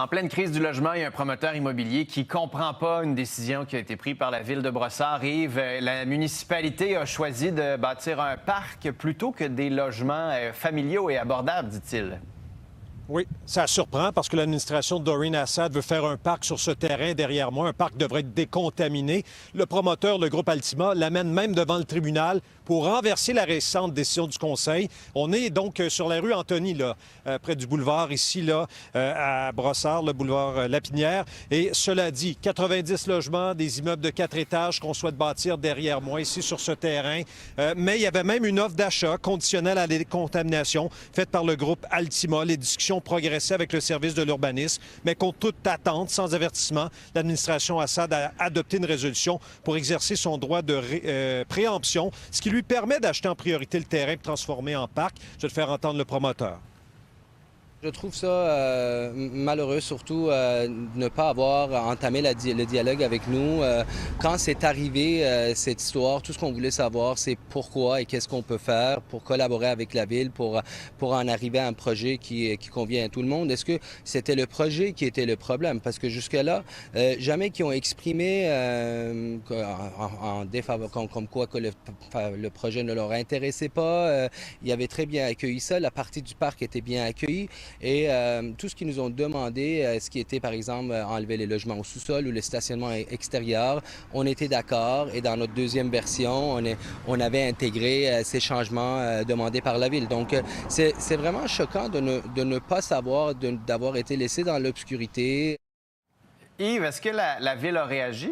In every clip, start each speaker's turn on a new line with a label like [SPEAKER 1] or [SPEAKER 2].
[SPEAKER 1] En pleine crise du logement, il y a un promoteur immobilier qui ne comprend pas une décision qui a été prise par la ville de Brossard. Yves, la municipalité a choisi de bâtir un parc plutôt que des logements familiaux et abordables, dit-il.
[SPEAKER 2] Oui, ça surprend parce que l'administration de Doreen Assad veut faire un parc sur ce terrain derrière moi. Un parc devrait être décontaminé. Le promoteur, le groupe Altima, l'amène même devant le tribunal pour renverser la récente décision du conseil. On est donc sur la rue Antony, là, près du boulevard ici, là, à Brossard, le boulevard Lapinière. Et cela dit, 90 logements, des immeubles de 4 étages qu'on souhaite bâtir derrière moi, ici sur ce terrain. Mais il y avait même une offre d'achat conditionnelle à la décontamination faite par le groupe Altima. Les discussions progressaient avec le service de l'urbanisme, mais contre toute attente, sans avertissement, l'administration Assad a adopté une résolution pour exercer son droit de préemption, ce qui lui permet d'acheter en priorité le terrain pour transformer en parc. Je vais te faire entendre le promoteur.
[SPEAKER 3] Je trouve ça malheureux, surtout de ne pas avoir entamé le dialogue avec nous. Quand c'est arrivé, cette histoire, tout ce qu'on voulait savoir, c'est pourquoi et qu'est-ce qu'on peut faire pour collaborer avec la ville, pour en arriver à un projet qui convient à tout le monde. Est-ce que c'était le projet qui était le problème? Parce que jusque-là, jamais qu'ils ont exprimé en défaveur, comme quoi que le projet ne leur intéressait pas. Ils avaient très bien accueilli ça. La partie du parc était bien accueillie. Et tout ce qu'ils nous ont demandé, ce qui était par exemple enlever les logements au sous-sol ou le stationnement extérieur, on était d'accord et dans notre deuxième version, on avait intégré ces changements demandés par la ville. Donc c'est vraiment choquant de ne pas savoir, d'avoir été laissé dans l'obscurité.
[SPEAKER 1] Yves, est-ce que la ville a réagi?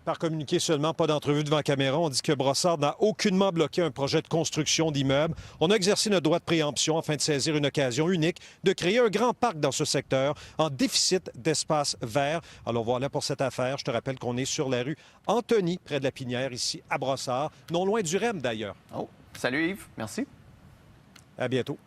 [SPEAKER 2] Par communiqué seulement, pas d'entrevue devant caméra. On dit que Brossard n'a aucunement bloqué un projet de construction d'immeubles. On a exercé notre droit de préemption afin de saisir une occasion unique de créer un grand parc dans ce secteur en déficit d'espace vert. Alors voilà pour cette affaire. Je te rappelle qu'on est sur la rue Antony, près de la Pinière, ici à Brossard, non loin du REM d'ailleurs.
[SPEAKER 1] Oh, salut Yves, merci.
[SPEAKER 2] À bientôt.